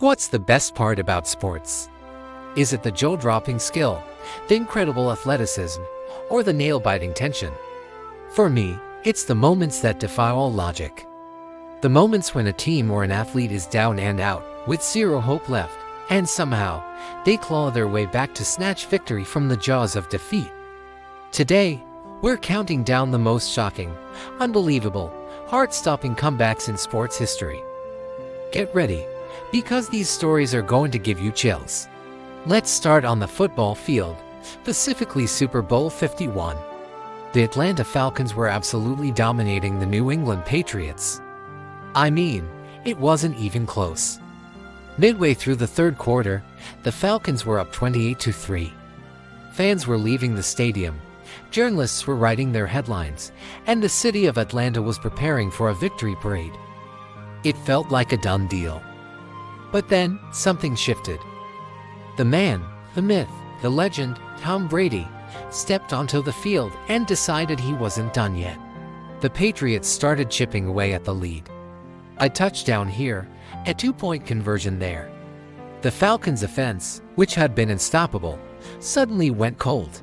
What's the best part about sports? Is it the jaw-dropping skill, the incredible athleticism, or the nail-biting tension? For me, it's the moments that defy all logic. The moments when a team or an athlete is down and out, with zero hope left, and somehow, they claw their way back to snatch victory from the jaws of defeat. Today, we're counting down the most shocking, unbelievable, heart-stopping comebacks in sports history. Get ready, because these stories are going to give you chills. Let's start on the football field, specifically Super Bowl 51. The Atlanta Falcons were absolutely dominating the New England Patriots. I mean, it wasn't even close. Midway through the third quarter, the Falcons were up 28-3. Fans were leaving the stadium, journalists were writing their headlines, and the city of Atlanta was preparing for a victory parade. It felt like a done deal. But then, something shifted. The man, the myth, the legend, Tom Brady, stepped onto the field and decided he wasn't done yet. The Patriots started chipping away at the lead. A touchdown here, a two-point conversion there. The Falcons' offense, which had been unstoppable, suddenly went cold.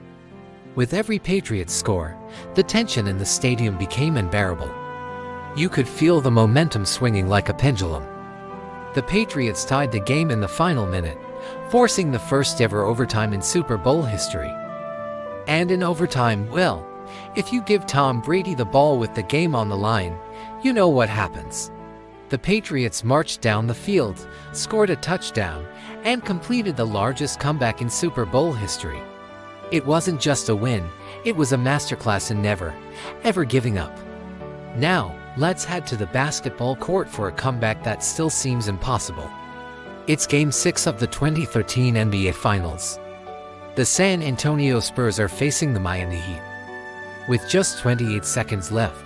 With every Patriots score, the tension in the stadium became unbearable. You could feel the momentum swinging like a pendulum. The Patriots tied the game in the final minute, forcing the first-ever overtime in Super Bowl history. And in overtime, well, if you give Tom Brady the ball with the game on the line, you know what happens. The Patriots marched down the field, scored a touchdown, and completed the largest comeback in Super Bowl history. It wasn't just a win, it was a masterclass in never, ever giving up. Now, let's head to the basketball court for a comeback that still seems impossible. It's Game 6 of the 2013 NBA Finals. The San Antonio Spurs are facing the Miami Heat. With just 28 seconds left,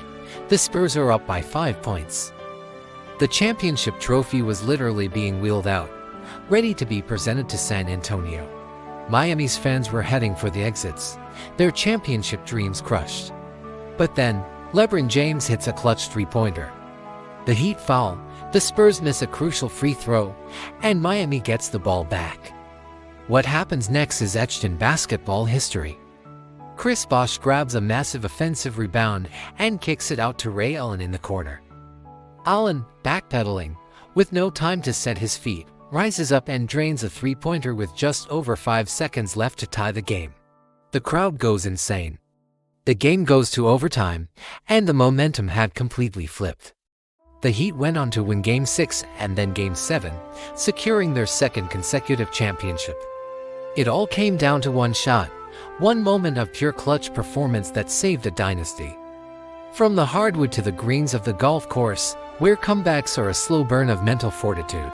the Spurs are up by 5 points. The championship trophy was literally being wheeled out, ready to be presented to San Antonio. Miami's fans were heading for the exits, their championship dreams crushed. But then, LeBron James hits a clutch three-pointer. The Heat foul, the Spurs miss a crucial free throw, and Miami gets the ball back. What happens next is etched in basketball history. Chris Bosh grabs a massive offensive rebound and kicks it out to Ray Allen in the corner. Allen, backpedaling, with no time to set his feet, rises up and drains a three-pointer with just over 5 seconds left to tie the game. The crowd goes insane. The game goes to overtime, and the momentum had completely flipped. The Heat went on to win Game 6 and then Game 7, securing their second consecutive championship. It all came down to one shot, one moment of pure clutch performance that saved a dynasty. From the hardwood to the greens of the golf course, where comebacks are a slow burn of mental fortitude.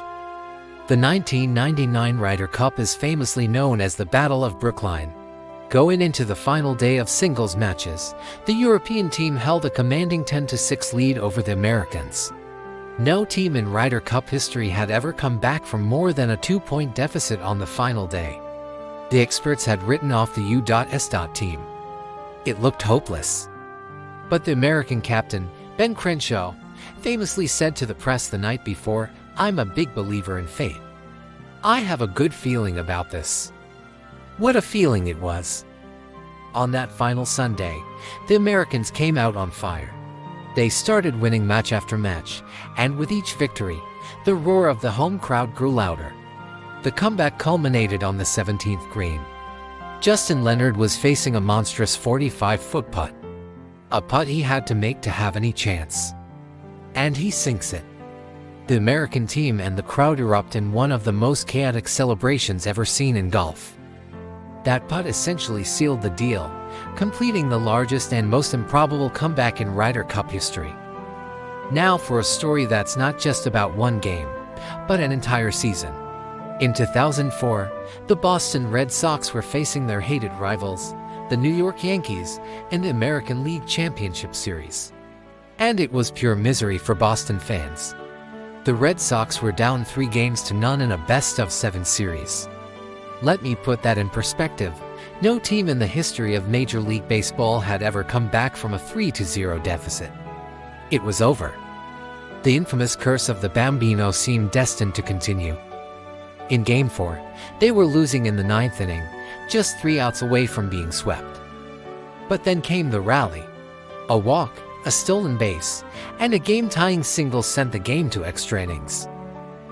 The 1999 Ryder Cup is famously known as the Battle of Brookline. Going into the final day of singles matches, the European team held a commanding 10-6 lead over the Americans. No team in Ryder Cup history had ever come back from more than a 2-point deficit on the final day. The experts had written off the U.S. team. It looked hopeless. But the American captain, Ben Crenshaw, famously said to the press the night before, "I'm a big believer in fate. I have a good feeling about this." What a feeling it was. On that final Sunday, the Americans came out on fire. They started winning match after match, and with each victory, the roar of the home crowd grew louder. The comeback culminated on the 17th green. Justin Leonard was facing a monstrous 45-foot putt. A putt he had to make to have any chance. And he sinks it. The American team and the crowd erupt in one of the most chaotic celebrations ever seen in golf. That putt essentially sealed the deal, completing the largest and most improbable comeback in Ryder Cup history. Now for a story that's not just about one game, but an entire season. In 2004, the Boston Red Sox were facing their hated rivals, the New York Yankees, in the American League Championship Series. And it was pure misery for Boston fans. The Red Sox were down 3-0 in a best-of-7 series. Let me put that in perspective. No team in the history of Major League Baseball had ever come back from a 3-0 deficit. It was over. The infamous curse of the Bambino seemed destined to continue. In Game 4, they were losing in the ninth inning, just 3 outs away from being swept. But then came the rally. A walk, a stolen base, and a game-tying single sent the game to extra innings.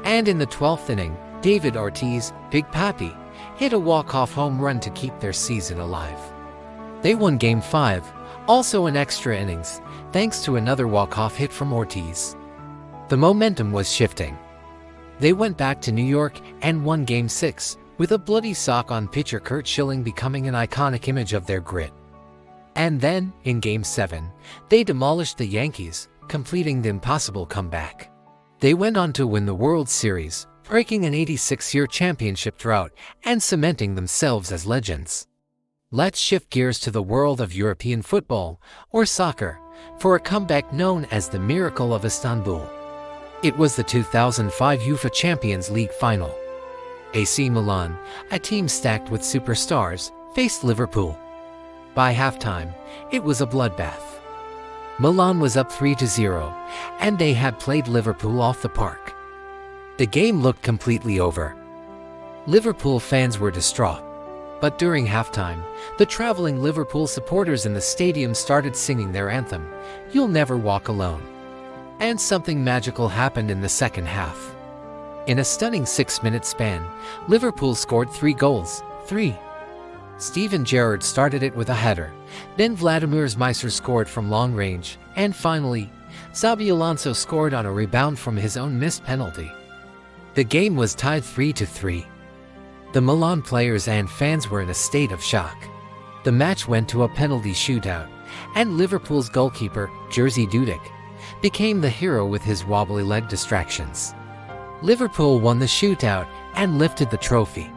And in the 12th inning, David Ortiz, Big Papi, hit a walk-off home run to keep their season alive. They won Game 5, also in extra innings, thanks to another walk-off hit from Ortiz. The momentum was shifting. They went back to New York and won Game 6, with a bloody sock on pitcher Curt Schilling becoming an iconic image of their grit. And then, in Game 7, they demolished the Yankees, completing the impossible comeback. They went on to win the World Series, breaking an 86-year championship drought and cementing themselves as legends. Let's shift gears to the world of European football, or soccer, for a comeback known as the Miracle of Istanbul. It was the 2005 UEFA Champions League final. AC Milan, a team stacked with superstars, faced Liverpool. By halftime, it was a bloodbath. Milan was up 3-0, and they had played Liverpool off the park. The game looked completely over. Liverpool fans were distraught. But during halftime, the traveling Liverpool supporters in the stadium started singing their anthem, "You'll Never Walk Alone." And something magical happened in the second half. In a stunning 6-minute span, Liverpool scored 3 goals. Steven Gerrard started it with a header, then Vladimir Zmaiser scored from long range, and finally, Xabi Alonso scored on a rebound from his own missed penalty. The game was tied 3-3. The Milan players and fans were in a state of shock. The match went to a penalty shootout, and Liverpool's goalkeeper, Jerzy Dudek, became the hero with his wobbly leg distractions. Liverpool won the shootout and lifted the trophy.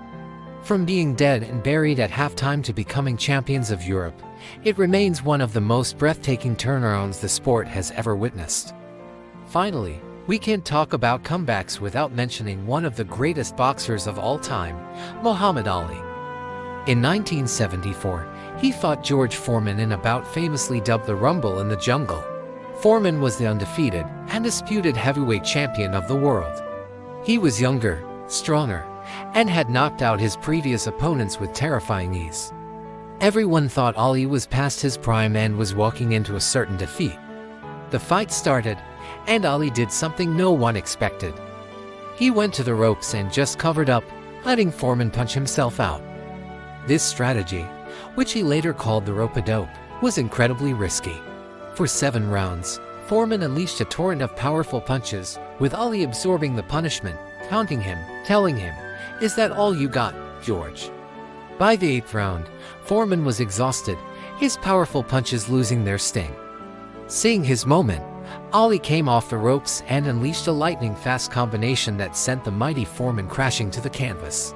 From being dead and buried at halftime to becoming champions of Europe, it remains one of the most breathtaking turnarounds the sport has ever witnessed. Finally, we can't talk about comebacks without mentioning one of the greatest boxers of all time, Muhammad Ali. In 1974, he fought George Foreman in a bout famously dubbed the Rumble in the Jungle. Foreman was the undefeated, undisputed heavyweight champion of the world. He was younger, stronger, and had knocked out his previous opponents with terrifying ease. Everyone thought Ali was past his prime and was walking into a certain defeat. The fight started, and Ali did something no one expected. He went to the ropes and just covered up, letting Foreman punch himself out. This strategy, which he later called the rope-a-dope, was incredibly risky. For 7 rounds, Foreman unleashed a torrent of powerful punches, with Ali absorbing the punishment, taunting him, telling him, "Is that all you got, George?" By the 8th round, Foreman was exhausted, his powerful punches losing their sting. Seeing his moment, Ali came off the ropes and unleashed a lightning-fast combination that sent the mighty Foreman crashing to the canvas.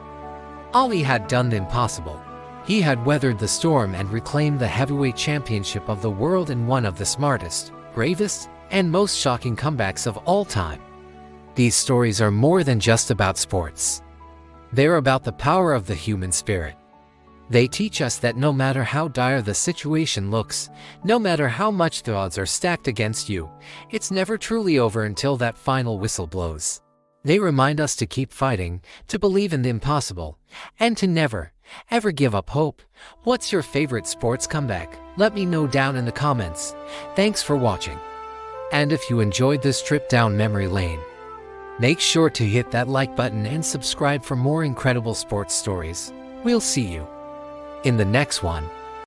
Ali had done the impossible. He had weathered the storm and reclaimed the heavyweight championship of the world in one of the smartest, bravest, and most shocking comebacks of all time. These stories are more than just about sports. They're about the power of the human spirit. They teach us that no matter how dire the situation looks, no matter how much the odds are stacked against you, it's never truly over until that final whistle blows. They remind us to keep fighting, to believe in the impossible, and to never, ever give up hope. What's your favorite sports comeback? Let me know down in the comments. Thanks for watching. And if you enjoyed this trip down memory lane, make sure to hit that like button and subscribe for more incredible sports stories. We'll see you in the next one.